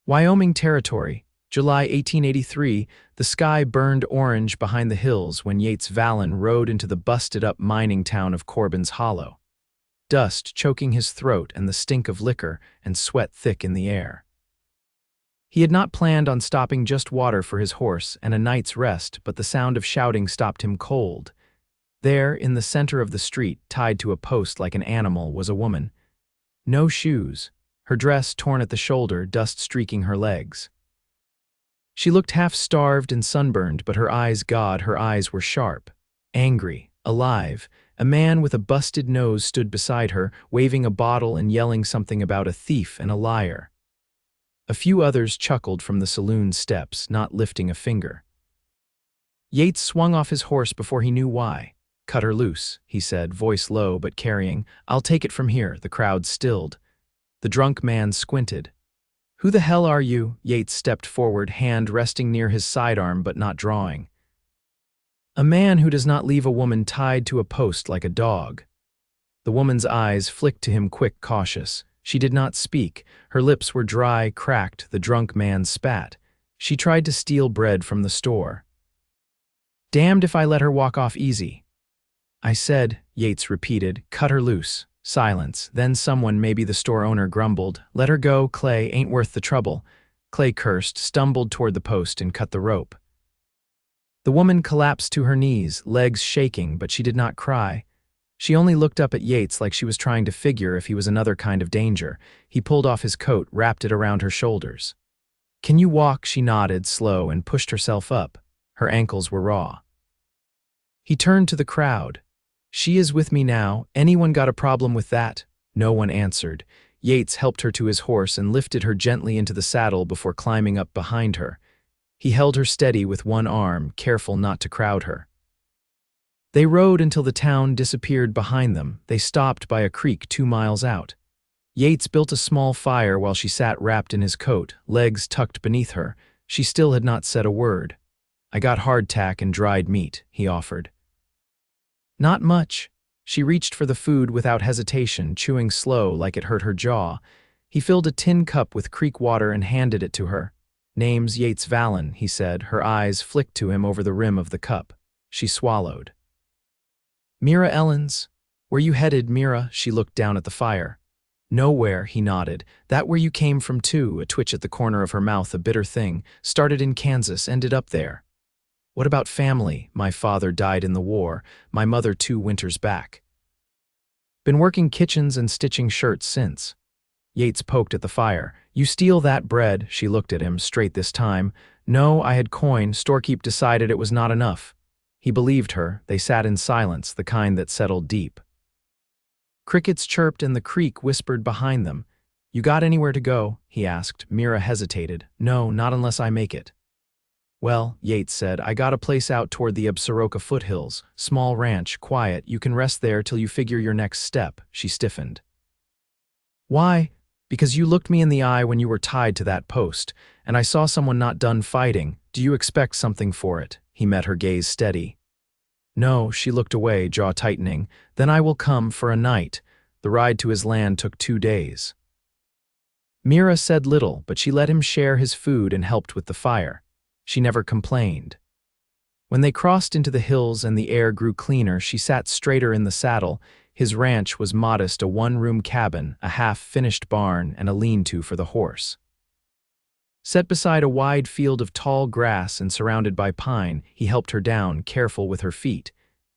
Wyoming Territory, July 1883, the sky burned orange behind the hills when Yates Vallen rode into the busted-up mining town of Corbin's Hollow. Dust choking his throat and the stink of liquor and sweat thick in the air. He had not planned on stopping just water for his horse and a night's rest, but the sound of shouting stopped him cold. There, in the center of the street, tied to a post like an animal, was a woman. No shoes, her dress torn at the shoulder, dust streaking her legs. She looked half-starved and sunburned, but her eyes were sharp, angry, alive. A man with a busted nose stood beside her, waving a bottle and yelling something about a thief and a liar. A few others chuckled from the saloon steps, not lifting a finger. Yates swung off his horse before he knew why. "Cut her loose," he said, voice low but carrying. "I'll take it from here." The crowd stilled. The drunk man squinted. "Who the hell are you?" Yates stepped forward, hand resting near his sidearm but not drawing. "A man who does not leave a woman tied to a post like a dog." The woman's eyes flicked to him, quick, cautious. She did not speak. Her lips were dry, cracked. The drunk man spat. "She tried to steal bread from the store." "Damned if I let her walk off easy." "I said," Yates repeated, "cut her loose." Silence. Then someone, maybe the store owner, grumbled, "Let her go, Clay, ain't worth the trouble." Clay cursed, stumbled toward the post, and cut the rope. The woman collapsed to her knees, legs shaking, but she did not cry. She only looked up at Yates like she was trying to figure if he was another kind of danger. He pulled off his coat, wrapped it around her shoulders. "Can you walk?" She nodded, slow, and pushed herself up. Her ankles were raw. He turned to the crowd. "She is with me now. Anyone got a problem with that?" No one answered. Yates helped her to his horse and lifted her gently into the saddle before climbing up behind her. He held her steady with one arm, careful not to crowd her. They rode until the town disappeared behind them. They stopped by a creek 2 miles out. Yates built a small fire while she sat wrapped in his coat, legs tucked beneath her. She still had not said a word. "I got hardtack and dried meat," he offered. "Not much." She reached for the food without hesitation, chewing slow like it hurt her jaw. He filled a tin cup with creek water and handed it to her. "Name's Yates Vallen," he said. Her eyes flicked to him over the rim of the cup. She swallowed. "Mira Ellins. Where you headed, Mira?" She looked down at the fire. "Nowhere," he nodded. "That where you came from too?" A twitch at the corner of her mouth, a bitter thing. "Started in Kansas, ended up there." "What about family?" "My father died in the war. My mother 2 winters back. Been working kitchens and stitching shirts since." Yates poked at the fire. "You steal that bread?" She looked at him, straight this time. "No, I had coin. Storekeep decided it was not enough." He believed her. They sat in silence, the kind that settled deep. Crickets chirped and the creek whispered behind them. "You got anywhere to go?" he asked. Mira hesitated. "No, not unless I make it." "Well," Yates said, "I got a place out toward the Absaroka foothills. Small ranch, quiet. You can rest there till you figure your next step." She stiffened. "Why?" "Because you looked me in the eye when you were tied to that post, and I saw someone not done fighting. Do you expect something for it?" He met her gaze steady. "No," she looked away, jaw tightening. "Then I will come for a night." The ride to his land took 2 days. Mira said little, but she let him share his food and helped with the fire. She never complained. When they crossed into the hills and the air grew cleaner, she sat straighter in the saddle. His ranch was modest, a 1-room cabin, a half-finished barn, and a lean-to for the horse. Set beside a wide field of tall grass and surrounded by pine, he helped her down, careful with her feet.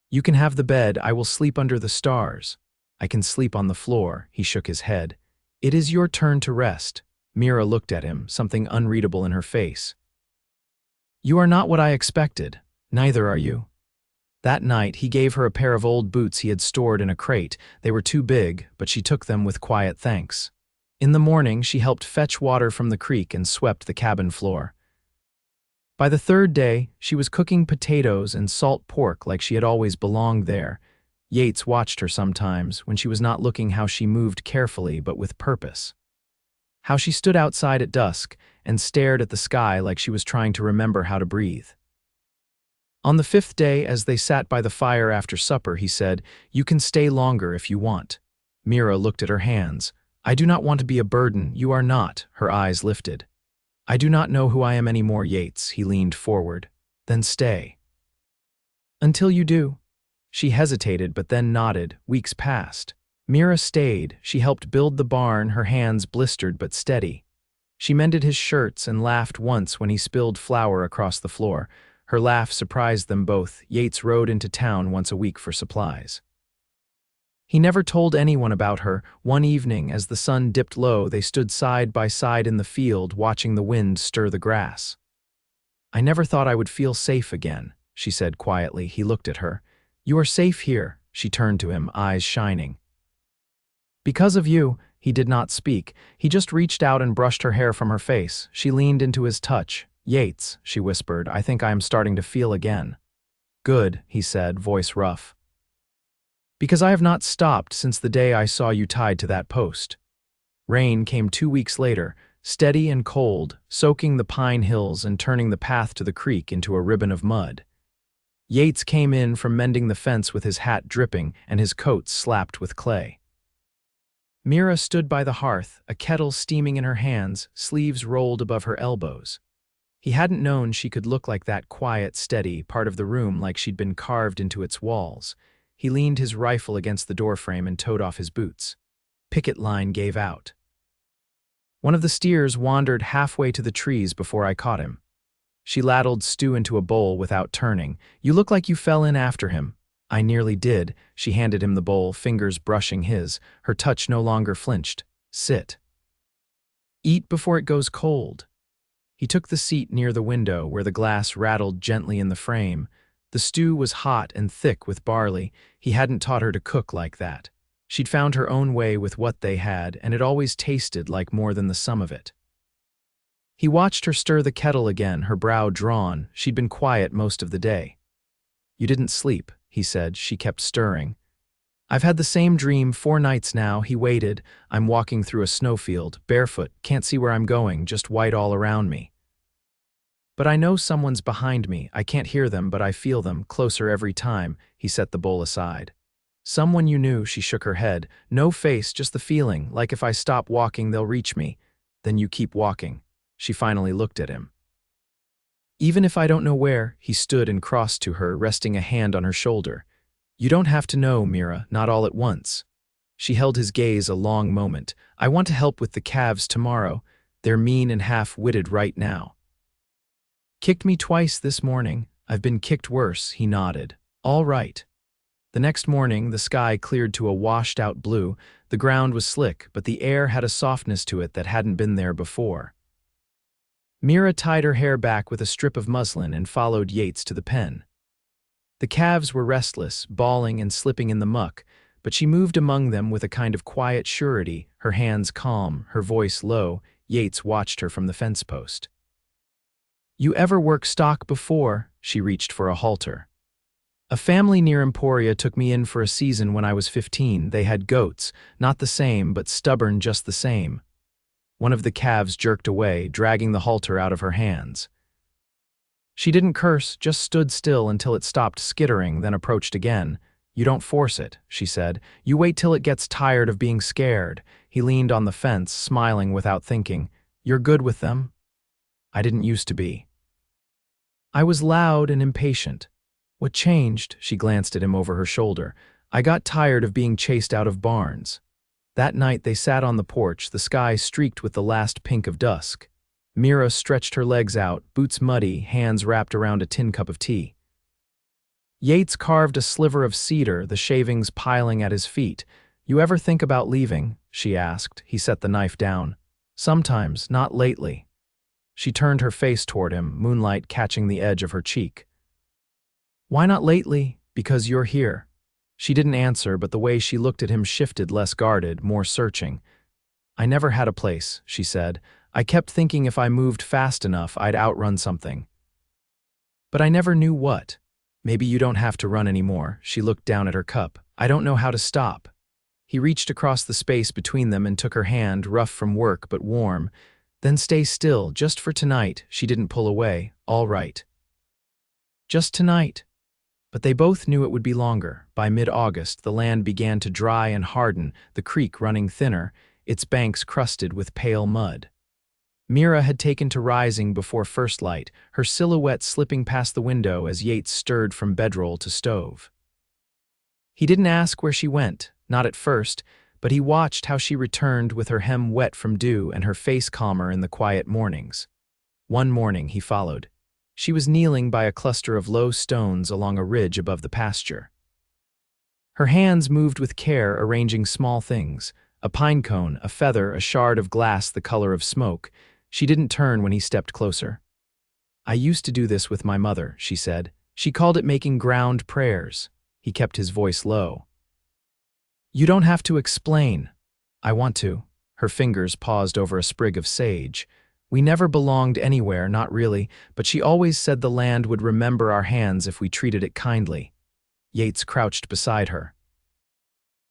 "You can have the bed. I will sleep under the stars." "I can sleep on the floor." He shook his head. "It is your turn to rest." Mira looked at him, something unreadable in her face. "You are not what I expected. Neither are you." That night, he gave her a pair of old boots he had stored in a crate. They were too big, but she took them with quiet thanks. In the morning, she helped fetch water from the creek and swept the cabin floor. By the 3rd day, she was cooking potatoes and salt pork like she had always belonged there. Yates watched her sometimes, when she was not looking, how she moved carefully but with purpose. How she stood outside at dusk and stared at the sky like she was trying to remember how to breathe. On the 5th day, as they sat by the fire after supper, he said, "You can stay longer if you want." Mira looked at her hands. "I do not want to be a burden." "You are not." Her eyes lifted. I do not know who I am anymore, Yates. He leaned forward. Then stay. Until you do. She hesitated but then nodded. Weeks passed. Mira stayed. She helped build the barn, her hands blistered but steady. She mended his shirts and laughed once when he spilled flour across the floor. Her laugh surprised them both. Yates rode into town once a week for supplies. He never told anyone about her. One evening, as the sun dipped low, they stood side by side in the field, watching the wind stir the grass. I never thought I would feel safe again, she said quietly. He looked at her. You are safe here, she turned to him, eyes shining. Because of you. He did not speak. He just reached out and brushed her hair from her face. She leaned into his touch. Yates, she whispered, I think I am starting to feel again. Good, he said, voice rough. Because I have not stopped since the day I saw you tied to that post. Rain came 2 weeks later, steady and cold, soaking the pine hills and turning the path to the creek into a ribbon of mud. Yates came in from mending the fence with his hat dripping and his coat slapped with clay. Mira stood by the hearth, a kettle steaming in her hands, sleeves rolled above her elbows. He hadn't known she could look like that, quiet, steady, part of the room like she'd been carved into its walls. He leaned his rifle against the doorframe and toed off his boots. Picket line gave out. One of the steers wandered halfway to the trees before I caught him. She ladled stew into a bowl without turning. You look like you fell in after him. I nearly did. She handed him the bowl, fingers brushing his. Her touch no longer flinched. Sit. Eat before it goes cold. He took the seat near the window where the glass rattled gently in the frame. The stew was hot and thick with barley. He hadn't taught her to cook like that. She'd found her own way with what they had, and it always tasted like more than the sum of it. He watched her stir the kettle again, her brow drawn. She'd been quiet most of the day. You didn't sleep, he said. She kept stirring. I've had the same dream 4 nights now. He waited. I'm walking through a snowfield, barefoot, can't see where I'm going, just white all around me. But I know someone's behind me. I can't hear them, but I feel them, closer every time. He set the bowl aside. Someone you knew, she shook her head. No face, just the feeling, like if I stop walking, they'll reach me. Then you keep walking. She finally looked at him. Even if I don't know where, he stood and crossed to her, resting a hand on her shoulder. You don't have to know, Mira, not all at once. She held his gaze a long moment. I want to help with the calves tomorrow. They're mean and half-witted right now. Kicked me twice this morning. I've been kicked worse, he nodded. All right. The next morning, the sky cleared to a washed-out blue. The ground was slick, but the air had a softness to it that hadn't been there before. Mira tied her hair back with a strip of muslin and followed Yates to the pen. The calves were restless, bawling and slipping in the muck, but she moved among them with a kind of quiet surety, her hands calm, her voice low. Yates watched her from the fence post. You ever work stock before? She reached for a halter. A family near Emporia took me in for a season when I was 15. They had goats, not the same, but stubborn just the same. One of the calves jerked away, dragging the halter out of her hands. She didn't curse, just stood still until it stopped skittering, then approached again. You don't force it, she said. You wait till it gets tired of being scared. He leaned on the fence, smiling without thinking. You're good with them? I didn't used to be. I was loud and impatient. What changed? She glanced at him over her shoulder. I got tired of being chased out of barns. That night they sat on the porch, the sky streaked with the last pink of dusk. Mira stretched her legs out, boots muddy, hands wrapped around a tin cup of tea. Yates carved a sliver of cedar, the shavings piling at his feet. You ever think about leaving? She asked. He set the knife down. Sometimes, not lately. She turned her face toward him, moonlight catching the edge of her cheek. Why not lately? Because you're here. She didn't answer, but the way she looked at him shifted, less guarded, more searching. I never had a place, she said. I kept thinking if I moved fast enough, I'd outrun something. But I never knew what. Maybe you don't have to run anymore. She looked down at her cup. I don't know how to stop. He reached across the space between them and took her hand, rough from work but warm. Then stay still, just for tonight. She didn't pull away. All right. Just tonight. But they both knew it would be longer. By mid-August, the land began to dry and harden, the creek running thinner, its banks crusted with pale mud. Mira had taken to rising before first light, her silhouette slipping past the window as Yates stirred from bedroll to stove. He didn't ask where she went, not at first, but he watched how she returned with her hem wet from dew and her face calmer in the quiet mornings. One morning he followed. She was kneeling by a cluster of low stones along a ridge above the pasture. Her hands moved with care, arranging small things: a pine cone, a feather, a shard of glass the color of smoke. She didn't turn when he stepped closer. "I used to do this with my mother," she said. "She called it making ground prayers." He kept his voice low. "You don't have to explain." "I want to." Her fingers paused over a sprig of sage. "We never belonged anywhere, not really, but she always said the land would remember our hands if we treated it kindly." Yates crouched beside her.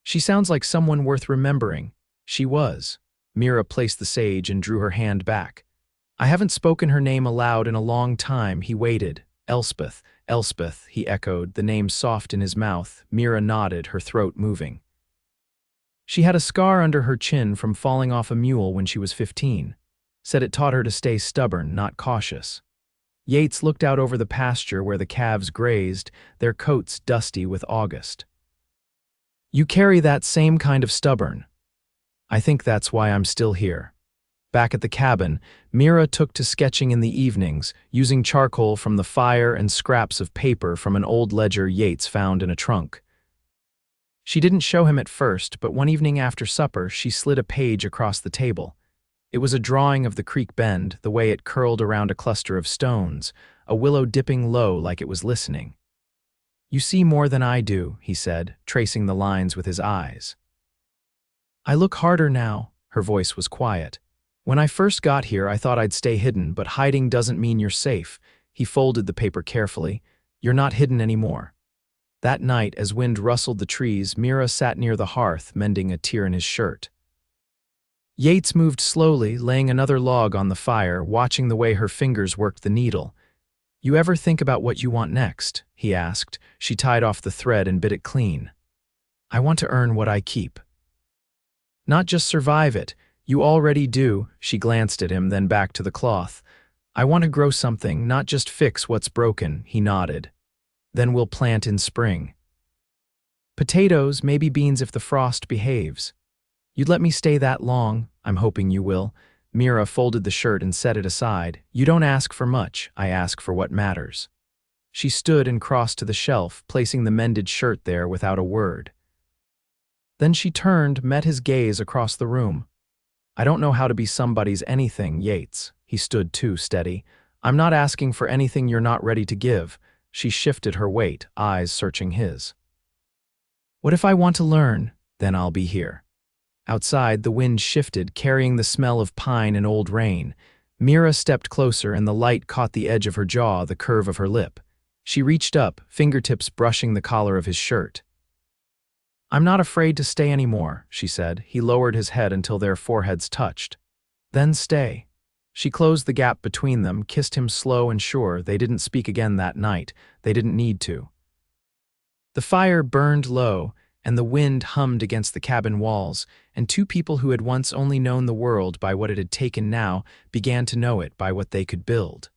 "She sounds like someone worth remembering." She was. Mira placed the sage and drew her hand back. "I haven't spoken her name aloud in a long time." He waited. "Elspeth, Elspeth," he echoed, the name soft in his mouth. Mira nodded, her throat moving. "She had a scar under her chin from falling off a mule when she was 15. Said it taught her to stay stubborn, not cautious." Yates looked out over the pasture where the calves grazed, their coats dusty with August. "You carry that same kind of stubborn. I think that's why I'm still here." Back at the cabin, Mira took to sketching in the evenings, using charcoal from the fire and scraps of paper from an old ledger Yates found in a trunk. She didn't show him at first, but one evening after supper, she slid a page across the table. It was a drawing of the creek bend, the way it curled around a cluster of stones, a willow dipping low like it was listening. "You see more than I do," he said, tracing the lines with his eyes. "I look harder now." Her voice was quiet. "When I first got here, I thought I'd stay hidden, but hiding doesn't mean you're safe." He folded the paper carefully. "You're not hidden anymore." That night, as wind rustled the trees, Mira sat near the hearth, mending a tear in his shirt. Yates moved slowly, laying another log on the fire, watching the way her fingers worked the needle. "You ever think about what you want next?" he asked. She tied off the thread and bit it clean. "I want to earn what I keep. Not just survive it. You already do." She glanced at him, then back to the cloth. "I want to grow something, not just fix what's broken." He nodded. "Then we'll plant in spring. Potatoes, maybe beans if the frost behaves." "You'd let me stay that long?" "I'm hoping you will." Mira folded the shirt and set it aside. "You don't ask for much, I ask for what matters." She stood and crossed to the shelf, placing the mended shirt there without a word. Then she turned, met his gaze across the room. "I don't know how to be somebody's anything, Yates." He stood too steady. "I'm not asking for anything you're not ready to give." She shifted her weight, eyes searching his. "What if I want to learn? Then I'll be here." Outside, the wind shifted, carrying the smell of pine and old rain. Mira stepped closer, and the light caught the edge of her jaw, the curve of her lip. She reached up, fingertips brushing the collar of his shirt. "I'm not afraid to stay anymore," she said. He lowered his head until their foreheads touched. "Then stay." She closed the gap between them, kissed him slow and sure. They didn't speak again that night. They didn't need to. The fire burned low, and the wind hummed against the cabin walls, and two people who had once only known the world by what it had taken now began to know it by what they could build.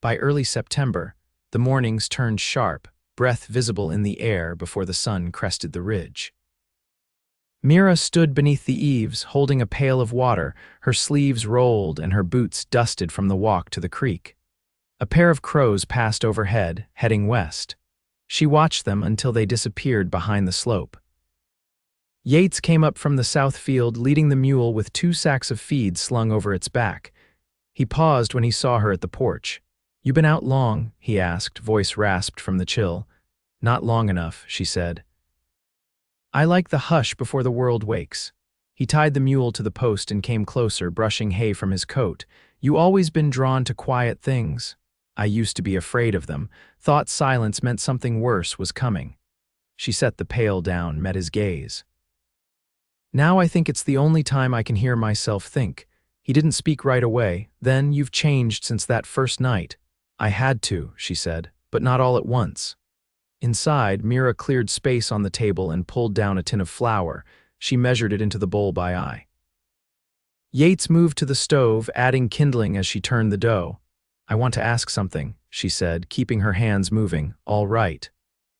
By early September, the mornings turned sharp, breath visible in the air before the sun crested the ridge. Mira stood beneath the eaves, holding a pail of water, her sleeves rolled and her boots dusted from the walk to the creek. A pair of crows passed overhead, heading west. She watched them until they disappeared behind the slope. Yates came up from the south field, leading the mule with 2 sacks of feed slung over its back. He paused when he saw her at the porch. "You been out long?" he asked, voice rasped from the chill. "Not long enough," she said. "I like the hush before the world wakes." He tied the mule to the post and came closer, brushing hay from his coat. "You always been drawn to quiet things?" "I used to be afraid of them. Thought silence meant something worse was coming." She set the pail down, met his gaze. "Now I think it's the only time I can hear myself think." He didn't speak right away. "Then you've changed since that first night." "I had to," she said, "but not all at once." Inside, Mira cleared space on the table and pulled down a tin of flour. She measured it into the bowl by eye. Yates moved to the stove, adding kindling as she turned the dough. "I want to ask something," she said, keeping her hands moving. "All right.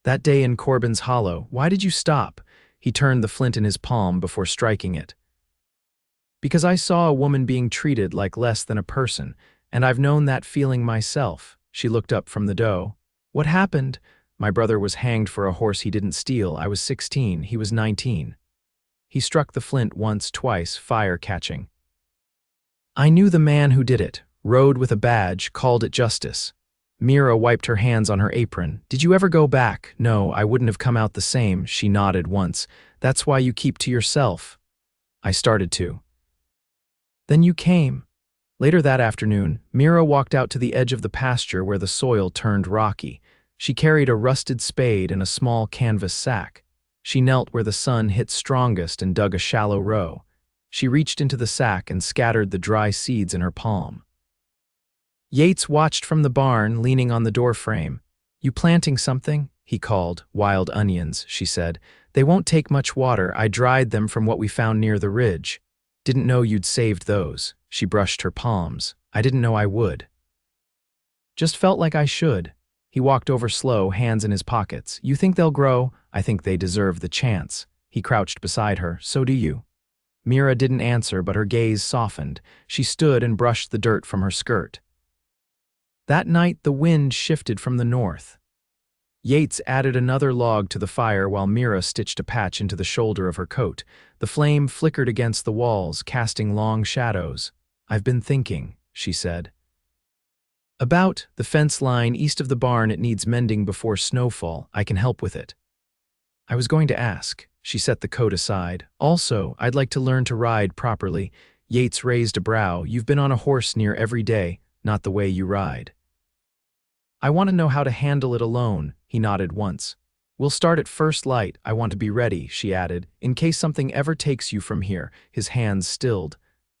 That day in Corbin's Hollow, why did you stop?" He turned the flint in his palm before striking it. "Because I saw a woman being treated like less than a person, and I've known that feeling myself." She looked up from the dough. "What happened?" "My brother was hanged for a horse he didn't steal. I was 16, he was 19. He struck the flint once, twice, fire catching. I knew the man who did it, rode with a badge, called it justice." Mira wiped her hands on her apron. "Did you ever go back?" "No, I wouldn't have come out the same." She nodded once. "That's why you keep to yourself." "I started to." "Then you came." Later that afternoon, Mira walked out to the edge of the pasture where the soil turned rocky. She carried a rusted spade and a small canvas sack. She knelt where the sun hit strongest and dug a shallow row. She reached into the sack and scattered the dry seeds in her palm. Yates watched from the barn, leaning on the doorframe. "You planting something?" he called. "Wild onions," she said. "They won't take much water. I dried them from what we found near the ridge." "Didn't know you'd saved those." She brushed her palms. "I didn't know I would. Just felt like I should." He walked over slow, hands in his pockets. "You think they'll grow?" "I think they deserve the chance." He crouched beside her. "So do you." Mira didn't answer, but her gaze softened. She stood and brushed the dirt from her skirt. That night, the wind shifted from the north. Yates added another log to the fire while Mira stitched a patch into the shoulder of her coat. The flame flickered against the walls, casting long shadows. "I've been thinking," she said. "About the fence line east of the barn. It needs mending before snowfall. I can help with it." "I was going to ask." She set the coat aside. "Also, I'd like to learn to ride properly." Yates raised a brow. "You've been on a horse near every day, not the way you ride." "I want to know how to handle it alone." He nodded once. "We'll start at first light. I want to be ready," she added, "in case something ever takes you from here." His hands stilled.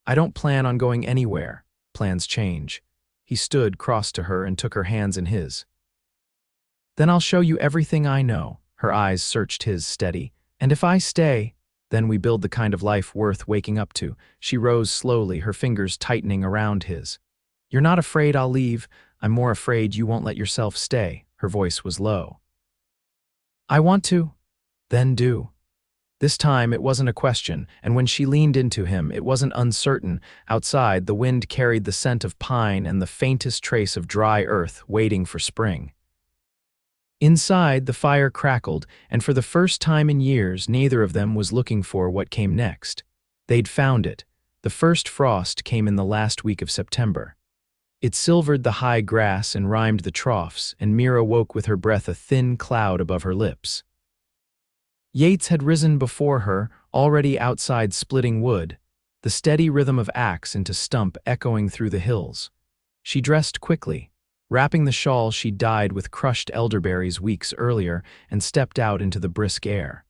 "I don't plan on going anywhere. Plans change." He stood, crossed to her, and took her hands in his. "Then I'll show you everything I know." Her eyes searched his, steady. "And if I stay, then we build the kind of life worth waking up to." She rose slowly, her fingers tightening around his. "You're not afraid I'll leave?" "I'm more afraid you won't let yourself stay." Her voice was low. "I want to." "Then do." This time it wasn't a question, and when she leaned into him, it wasn't uncertain. Outside, the wind carried the scent of pine and the faintest trace of dry earth, waiting for spring. Inside, the fire crackled, and for the first time in years, neither of them was looking for what came next. They'd found it. The first frost came in the last week of September. It silvered the high grass and rimed the troughs, and Mira woke with her breath a thin cloud above her lips. Yates had risen before her, already outside splitting wood, the steady rhythm of axe into stump echoing through the hills. She dressed quickly, wrapping the shawl she'd dyed with crushed elderberries weeks earlier, and stepped out into the brisk air.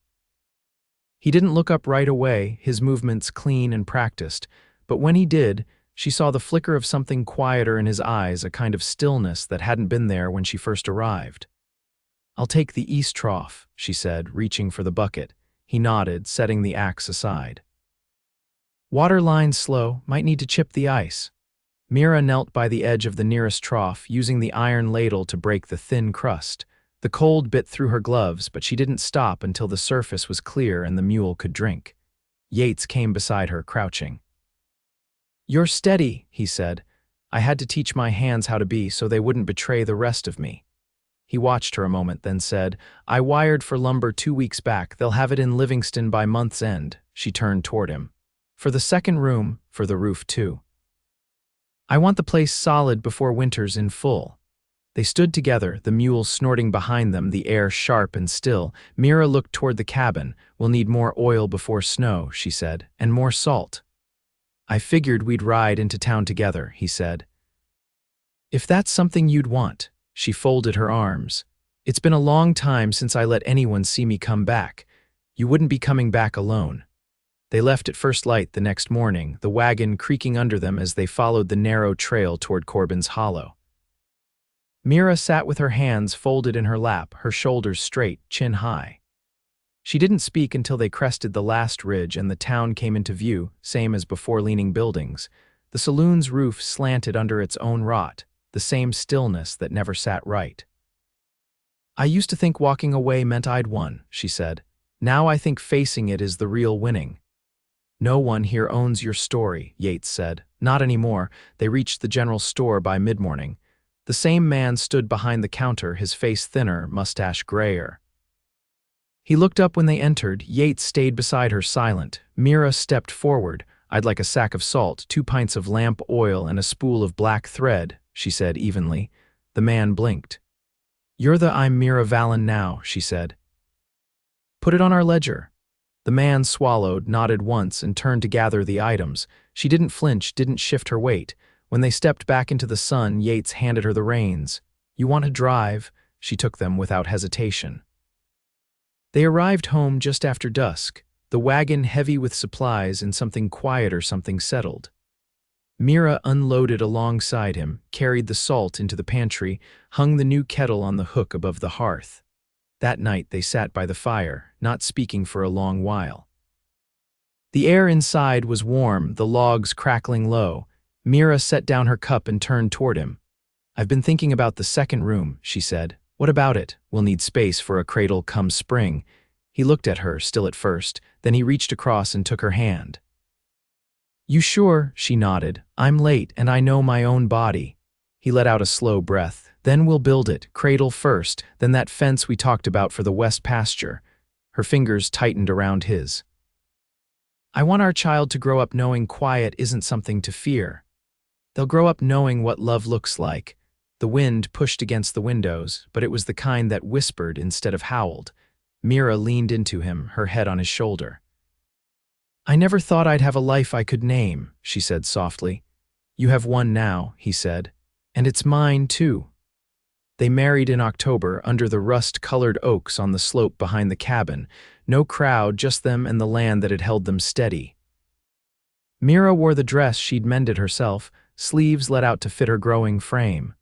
He didn't look up right away, his movements clean and practiced, but when he did, she saw the flicker of something quieter in his eyes, a kind of stillness that hadn't been there when she first arrived. "I'll take the east trough," she said, reaching for the bucket. He nodded, setting the axe aside. "Water line's slow, might need to chip the ice." Mira knelt by the edge of the nearest trough, using the iron ladle to break the thin crust. The cold bit through her gloves, but she didn't stop until the surface was clear and the mule could drink. Yates came beside her, crouching. "You're steady," he said. "I had to teach my hands how to be so they wouldn't betray the rest of me." He watched her a moment, then said, "I wired for lumber 2 weeks back. They'll have it in Livingston by month's end." She turned toward him. "For the second room, for the roof too. I want the place solid before winter's in full." They stood together, the mule snorting behind them, the air sharp and still. Mira looked toward the cabin. "We'll need more oil before snow," she said, "and more salt." "I figured we'd ride into town together," he said. "If that's something you'd want." She folded her arms. "It's been a long time since I let anyone see me come back. You wouldn't be coming back alone." They left at first light the next morning, the wagon creaking under them as they followed the narrow trail toward Corbin's Hollow. Mira sat with her hands folded in her lap, her shoulders straight, chin high. She didn't speak until they crested the last ridge and the town came into view, same as before leaning buildings. The saloon's roof slanted under its own rot, the same stillness that never sat right. "I used to think walking away meant I'd won," she said. "Now I think facing it is the real winning." "No one here owns your story," Yates said. "Not anymore." They reached the general store by mid-morning. The same man stood behind the counter, his face thinner, mustache grayer. He looked up when they entered. Yates stayed beside her, silent. Mira stepped forward. "I'd like a sack of salt, 2 pints of lamp oil, and a spool of black thread," she said evenly. The man blinked. I'm Mira Ellins now," she said. "Put it on our ledger." The man swallowed, nodded once, and turned to gather the items. She didn't flinch, didn't shift her weight. When they stepped back into the sun, Yates handed her the reins. "You want to drive?" She took them without hesitation. They arrived home just after dusk, the wagon heavy with supplies and something quieter, something settled. Mira unloaded alongside him, carried the salt into the pantry, hung the new kettle on the hook above the hearth. That night they sat by the fire, not speaking for a long while. The air inside was warm, the logs crackling low. Mira set down her cup and turned toward him. "I've been thinking about the second room," she said. "What about it? We'll need space for a cradle come spring." He looked at her, still at first, then he reached across and took her hand. "You sure?" She nodded. "I'm late, and I know my own body." He let out a slow breath. "Then we'll build it, cradle first, then that fence we talked about for the west pasture." Her fingers tightened around his. "I want our child to grow up knowing quiet isn't something to fear. They'll grow up knowing what love looks like." The wind pushed against the windows, but it was the kind that whispered instead of howled. Mira leaned into him, her head on his shoulder. "I never thought I'd have a life I could name," she said softly. "You have one now," he said. "And it's mine, too." They married in October under the rust-colored oaks on the slope behind the cabin. No crowd, just them and the land that had held them steady. Mira wore the dress she'd mended herself, sleeves let out to fit her growing frame.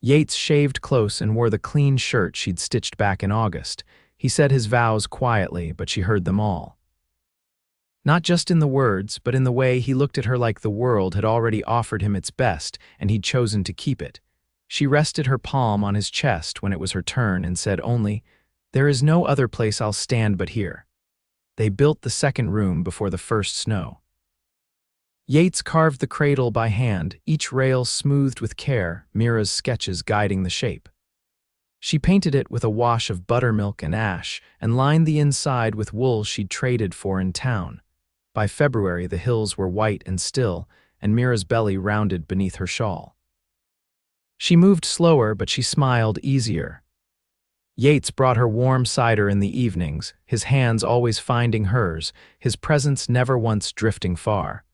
Yates shaved close and wore the clean shirt she'd stitched back in August. He said his vows quietly, but she heard them all. Not just in the words, but in the way he looked at her, like the world had already offered him its best and he'd chosen to keep it. She rested her palm on his chest when it was her turn and said only, "There is no other place I'll stand but here." They built the second room before the first snow. Yates carved the cradle by hand, each rail smoothed with care, Mira's sketches guiding the shape. She painted it with a wash of buttermilk and ash, and lined the inside with wool she'd traded for in town. By February, the hills were white and still, and Mira's belly rounded beneath her shawl. She moved slower, but she smiled easier. Yates brought her warm cider in the evenings, his hands always finding hers, his presence never once drifting far.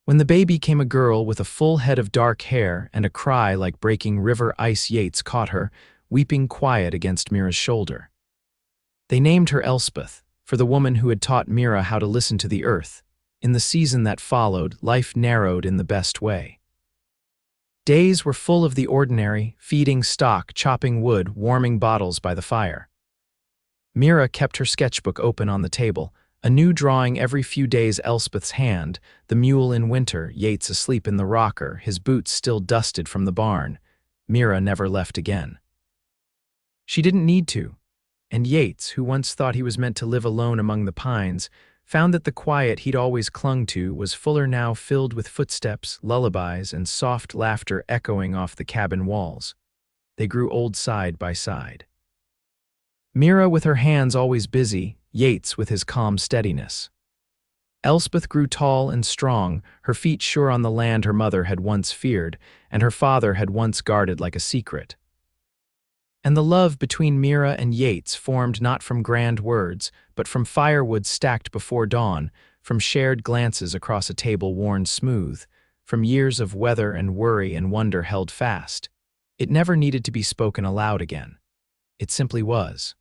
When the baby came a girl with a full head of dark hair and a cry like breaking river ice, Yates caught her, weeping quiet against Mira's shoulder. They named her Elspeth, for the woman who had taught Mira how to listen to the earth. In the season that followed, life narrowed in the best way. Days were full of the ordinary, feeding stock, chopping wood, warming bottles by the fire. Mira kept her sketchbook open on the table, a new drawing every few days. Elspeth's hand, the mule in winter, Yates asleep in the rocker, his boots still dusted from the barn. Mira never left again. She didn't need to, and Yates, who once thought he was meant to live alone among the pines, found that the quiet he'd always clung to was fuller now, filled with footsteps, lullabies, and soft laughter echoing off the cabin walls. They grew old side by side. Mira with her hands always busy, Yates with his calm steadiness. Elspeth grew tall and strong, her feet sure on the land her mother had once feared, and her father had once guarded like a secret. And the love between Mira and Yates formed not from grand words, but from firewood stacked before dawn, from shared glances across a table worn smooth, from years of weather and worry and wonder held fast. It never needed to be spoken aloud again. It simply was.